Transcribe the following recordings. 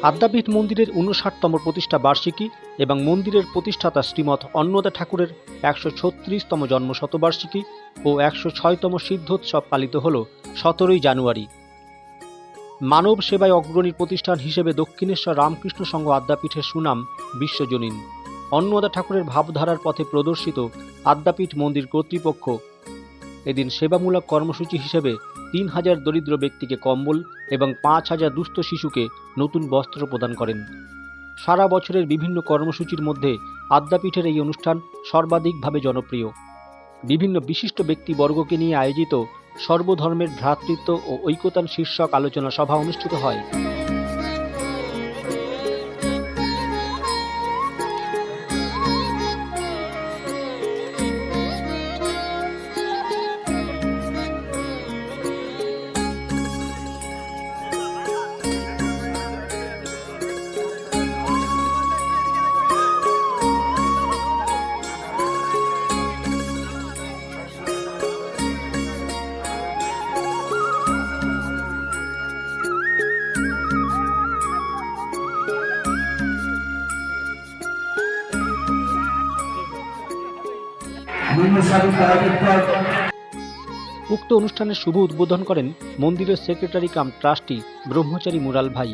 আদ্যাপীঠ মন্দিরের ৫৯তম প্রতিষ্ঠা বার্ষিকী এবং মন্দিরের প্রতিষ্ঠাতা শ্রীমৎ অন্নদা ঠাকুরের ১৩৬তম জন্মশতবার্ষিকী ও ১০৬তম সিদ্ধোৎসব পালিত হল ১৭ই জানুয়ারি। মানব সেবায় অগ্রণী প্রতিষ্ঠান হিসেবে দক্ষিণেশ্বর রামকৃষ্ণ সংঘ আদ্যাপীঠের সুনাম বিশ্বজনীন। অন্নদা ঠাকুরের ভাবধারার পথে প্রদর্শিত আদ্যাপীঠ মন্দির কর্তৃপক্ষ এদিন সেবামূলক কর্মসূচি হিসেবে ৩,০০০ দরিদ্র ব্যক্তিকে কম্বল এবং ৫,০০০ দুস্থ শিশুকে নতুন বস্ত্র প্রদান করেন। সারা বছরের বিভিন্ন কর্মসূচির মধ্যে আদ্যাপীঠের এই অনুষ্ঠান সর্বাধিকভাবে জনপ্রিয়। বিভিন্ন বিশিষ্ট ব্যক্তিবর্গকে নিয়ে আয়োজিত সর্বধর্মের ভ্রাতৃত্ব ও ঐকতান শীর্ষক আলোচনা সভা অনুষ্ঠিত হয়। উক্ত অনুষ্ঠানের শুভ উদ্বোধন করেন মন্দিরের সেক্রেটারি কাম ট্রাস্টি ব্রহ্মচারী মুরাল ভাই।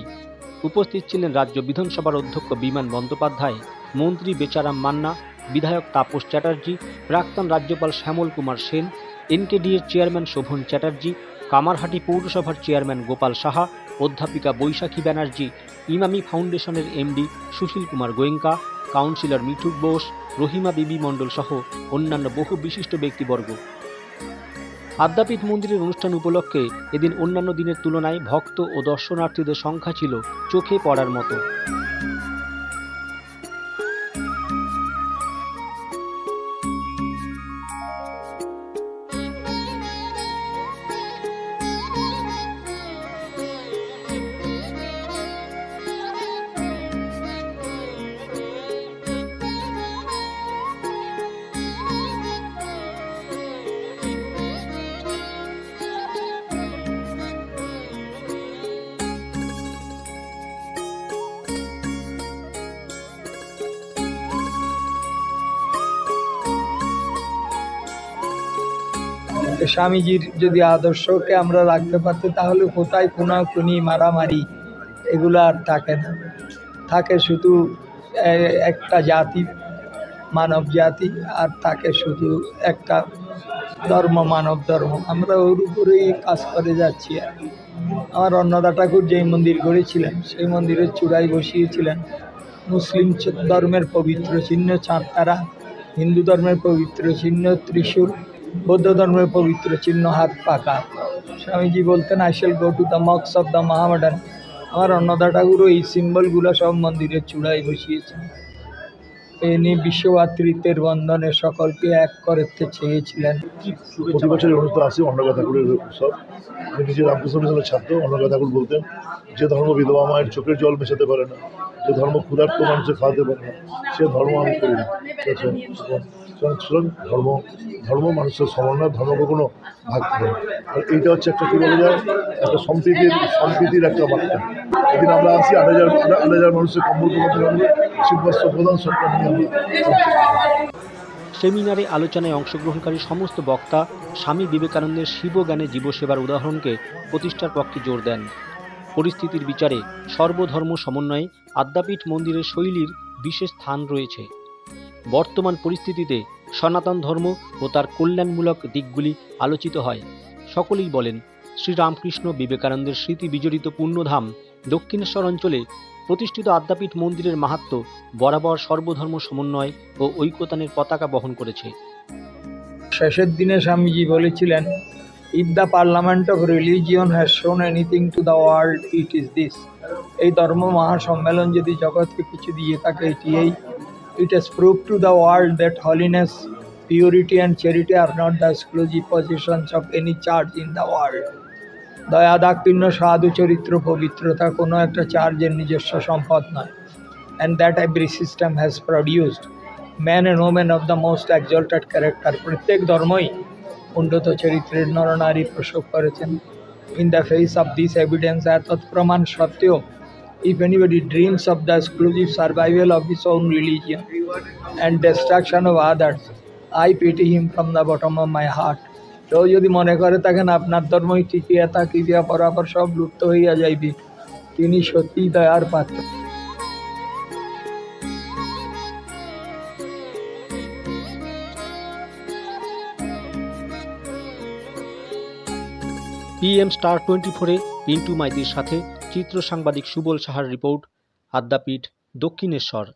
উপস্থিত ছিলেন রাজ্য বিধানসভার অধ্যক্ষ বিমান বন্দ্যোপাধ্যায়, মন্ত্রী বেচারাম মান্না, বিধায়ক তাপস চ্যাটার্জি, প্রাক্তন রাজ্যপাল শ্যামল কুমার সেন, এনকেডিএর চেয়ারম্যান শোভন চ্যাটার্জি, কামারহাটি পৌরসভার চেয়ারম্যান গোপাল সাহা, অধ্যাপিকা বৈশাখী ব্যানার্জি, ইমামি ফাউন্ডেশনের এমডি সুশীল কুমার গোয়েঙ্কা, কাউন্সিলর মিঠু বোস, রহিমা বিবি মণ্ডল সহ অন্যান্য বহু বিশিষ্ট ব্যক্তিবর্গ। আদ্যাপীঠ মন্দিরের অনুষ্ঠান উপলক্ষে এদিন অন্যান্য দিনের তুলনায় ভক্ত ও দর্শনার্থীদের সংখ্যা ছিল চোখে পড়ার মতো। স্বামীজির যদি আদর্শকে আমরা রাখতে পারতে তাহলে কোথায় খুনাখুনি মারামারি এগুলো আর থাকে না, থাকে শুধু একটা জাতি, মানব জাতি, আর থাকে শুধু একটা ধর্ম, মানব ধর্ম। আমরা ওর উপরেই কাজ করে যাচ্ছি। আর আমার অন্নদা ঠাকুর যেই মন্দির গড়েছিলেন সেই মন্দিরের চূড়ায় বসিয়েছিলেন মুসলিম ধর্মের পবিত্র চিহ্ন চাঁদতারা, হিন্দু ধর্মের পবিত্র চিহ্ন ত্রিশূল, বৌদ্ধ ধর্মের পবিত্র চিহ্ন হাত পাকা। স্বামীজি বলতেন I shall go to the Mox of the Mohammedan. আমার অন্নদা ঠাকুরও এই সিম্বলগুলো সব মন্দিরের চূড়ায় বসিয়েছেন। ইনি বিশ্বভাতৃত্বের বন্ধনে সকলকে এক করতে চেয়েছিলেন। প্রতি বছরের অনুষ্ঠান আসে অন্নদা ঠাকুরের উৎসব। আমি নিজে রামকৃষ্ণ মিশনের ছাত্র। অন্নদা ঠাকুর বলতেন যে ধর্ম বিধবা মায়ের চোখের জল মেশাতে পারে না, যে ধর্ম ক্ষুধার্ত মানুষের খাওয়াতে পারে না, সে ধর্ম আমি করি না। ধর্ম ধর্ম মানুষের সমন্বয়, ধর্ম কখনো ভাগ করে না। আর এইটা হচ্ছে একটা কী বলা যায়, একটা সম্প্রীতির একটা বার্তা। এদিন আমরা আসি ৮,০০০ মানুষের কম্বল শীতবস্ত্র প্রধান সরকার নিয়ে সেমিনারে আলোচনায় অংশগ্রহণকারী সমস্ত বক্তা স্বামী বিবেকানন্দের শিবজ্ঞানে জীবসেবার উদাহরণকে প্রতিষ্ঠার পক্ষে জোর দেন। পরিস্থিতির বিচারে সর্বধর্ম সমন্বয়ে আদ্যাপীঠ মন্দিরের শৈলীর বিশেষ স্থান রয়েছে। বর্তমান পরিস্থিতিতে সনাতন ধর্ম ও তার কল্যাণমূলক দিকগুলি আলোচিত হয়। সকলেই বলেন শ্রীরামকৃষ্ণ বিবেকানন্দের স্মৃতি বিজড়িত পুণ্যধাম দক্ষিণেশ্বর অঞ্চলে প্রতিষ্ঠিত আদ্যাপীঠ মন্দিরের মাহাত্ম্য বরাবর সর্বধর্ম সমন্বয় ও ঐকতানের পতাকা বহন করেছে। শেষের দিনে স্বামীজি বলেছিলেন, if the parliament of religion has শোন anything to the world it is this. এই ধর্ম মহাসম্মেলন যদি জগৎকে কিছু দিয়ে থাকে এটি এই, it has proved to the world that holiness, purity and charity are not the exclusive possessions of any church in the world. দয়া দাক্ষিণ্য সাধু চরিত্র পবিত্রতা কোনো একটা চার্চের নিজস্ব সম্পদ নয়। And that every system has produced men and women of the most exalted character. প্রত্যেক ধর্মই উন্নত চরিত্রের নরনারী প্রসব করেছেন। In the face of this evidence, এত প্রমাণ সত্ত্বেও If anybody dreams of the exclusive survival of his own religion and destruction of others, I pity him from the bottom of my heart. কেউ যদি মনে করে থাকেন আপনার ধর্মই টিকিয়া থাকিয়া পরাপর সব লুপ্ত হইয়া যাইবে, তিনি সত্যিই দয়ার পাত্র। PM স্টার 24-এ পিন্টু মাইতির সাথে চিত্র সাংবাদিক সুবল সাহার রিপোর্ট, আদ্যাপীঠ, দক্ষিণেশ্বর।